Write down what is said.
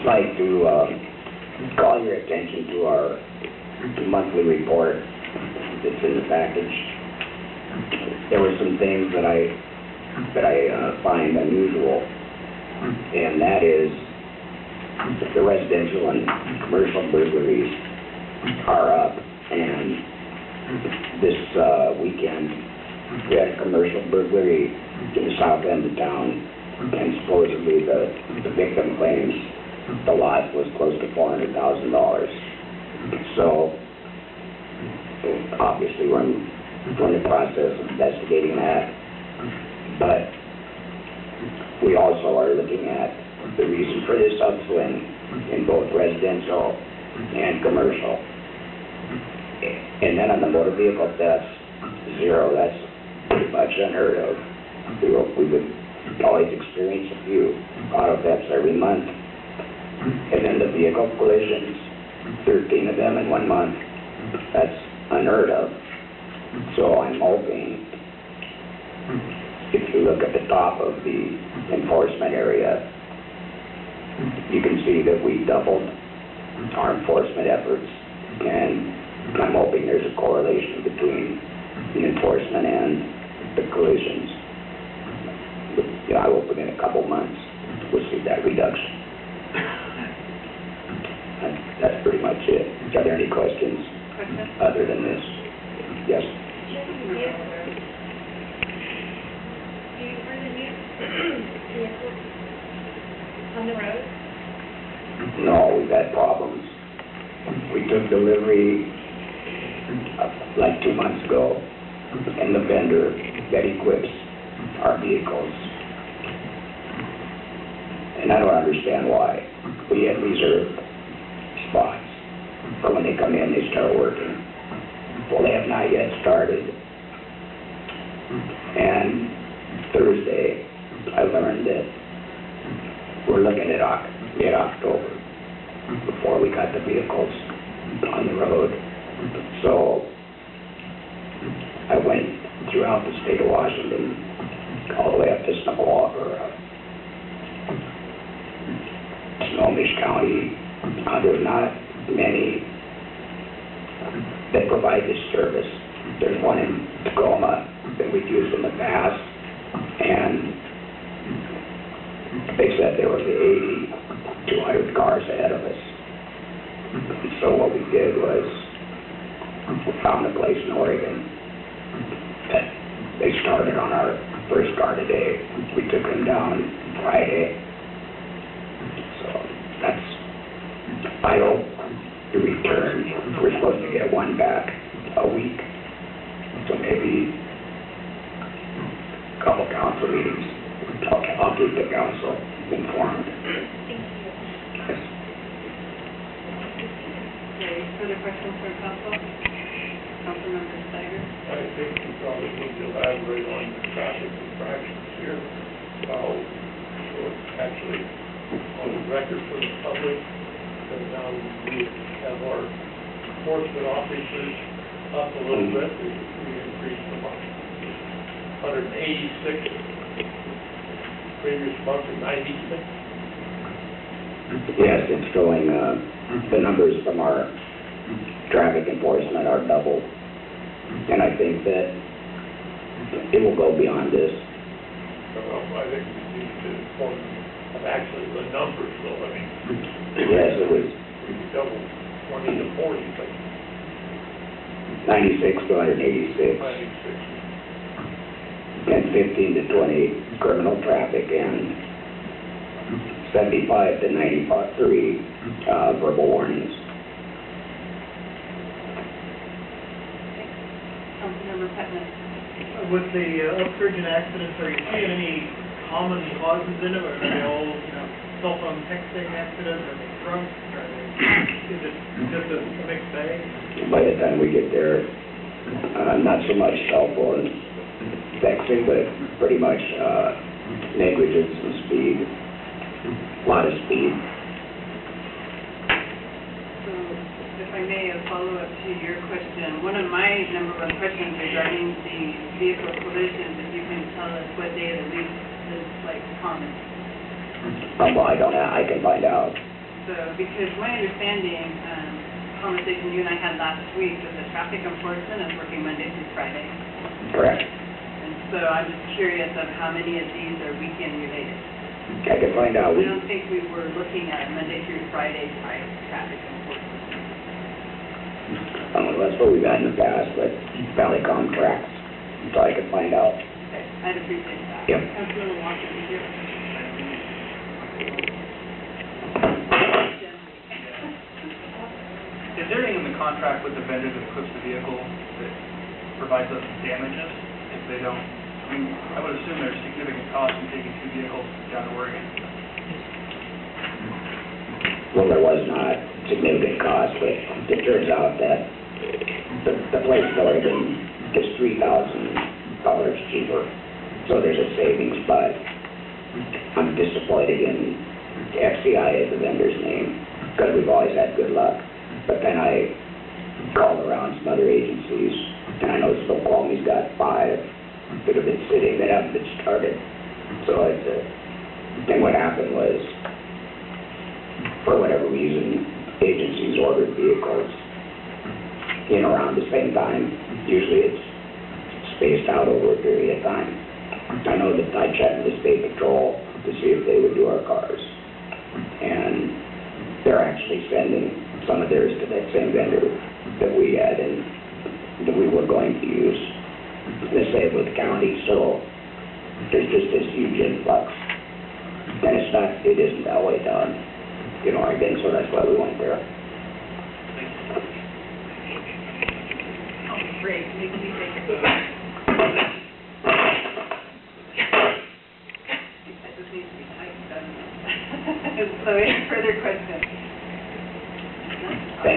like to call your attention to our monthly report that's in the package. There were some things that I find unusual, and that is the residential and commercial burglaries are up, and this weekend we had a commercial burglary in the south end of town, and supposedly the victim claims the loss was close to $400,000. So obviously we're in the process of investigating that, but we also are looking at the reason for this upswing in both residential and commercial. And then on the motor vehicle thefts, 0. That's pretty much unheard of. We would always experience a few auto thefts every month. And then the vehicle collisions, 13 of them in 1 month. That's unheard of. So I'm hoping, if you look at the top of the enforcement area, you can see that we doubled our enforcement efforts, and I'm hoping there's a correlation between the enforcement and the collisions. I hope within a couple months we'll see that reduction. That's pretty much it. Are there any questions other than this? Yes. Do you really need vehicles on the road? No, we've had problems. We took delivery like 2 months ago, and the vendor that equips our vehicles, and I don't understand why. We had reserved spots for when they come in, they start working. Well, they have not yet started. And Thursday, I learned that we're looking at mid-October before we got the vehicles on the road. So I went throughout the state of Washington, all the way up to Snohomish County. There's not many that provide this service. There's one in Tacoma that we've used in the past, and they said there was 200 cars ahead of us. So what we did was we found a place in Oregon that they started on our first car today. We took them down Friday. So that's, I hope the return, we're supposed to get one back a week. So maybe a couple council meetings. I'll keep the council informed. Yes. Okay, further questions for council? Councilmember Steiger? I think we probably need to elaborate on the traffic infractions here. So it's actually on the record for the public, and now we have our enforcement officers up a little bit. We increased them up 186 previous month to 96. Yes, it's showing the numbers from our traffic enforcement are double, and I think that it will go beyond this. I think we need to inform of actually the numbers, though. I mean, Yes, it was we double 20 to 40, but 96 to 186, 96. and 15 to 20 criminal traffic, and 75 to 93 verbal warnings. Councilmember Putnam? With the upsurge in accidents, are you seeing any common causes in it, or are they all, cell phone texting accidents, are they drunk, is it just a mixed bag? By the time we get there, not so much cell phone texting, but pretty much negligence and speed, a lot of speed. So, if I may, a follow-up to your question. One of my number one questions regarding the vehicle collisions, if you can tell us what day of the week is like common. Well, I don't know. I can find out. So, because my understanding, conversation you and I had last week, was the traffic enforcement is working Monday through Friday. Correct. And so I'm just curious of how many of these are weekend related. I can find out. I don't think we were looking at Monday through Friday type traffic enforcement. That's what we've had in the past, but Valleycom tracks, so I can find out. Okay, I'd appreciate that. Yep. Councilor Washington, here. Is there anything in the contract with the vendor that equips the vehicle that provides us damages if they don't? I mean, I would assume there's significant cost in taking two vehicles down to Oregon. Well, there was not significant cost, but it turns out that the place in Oregon is $3,000 cheaper, so there's a savings, but I'm disappointed in FCI as the vendor's name, because we've always had good luck. But then I called around some other agencies, and I know Snoqualmie's got 5 that have been sitting, that haven't been started. So then what happened was, for whatever reason, agencies ordered vehicles in around the same time. Usually it's spaced out over a period of time. I know that I checked with the State Patrol to see if they would do our cars. And they're actually sending some of theirs to that same vendor that we had and that we were going to use. The same with the county, so there's just this huge influx. And it isn't that way down in Oregon, so that's why we went there. Oh, great, make me take it. That just needs to be tightened, doesn't it? So any further questions?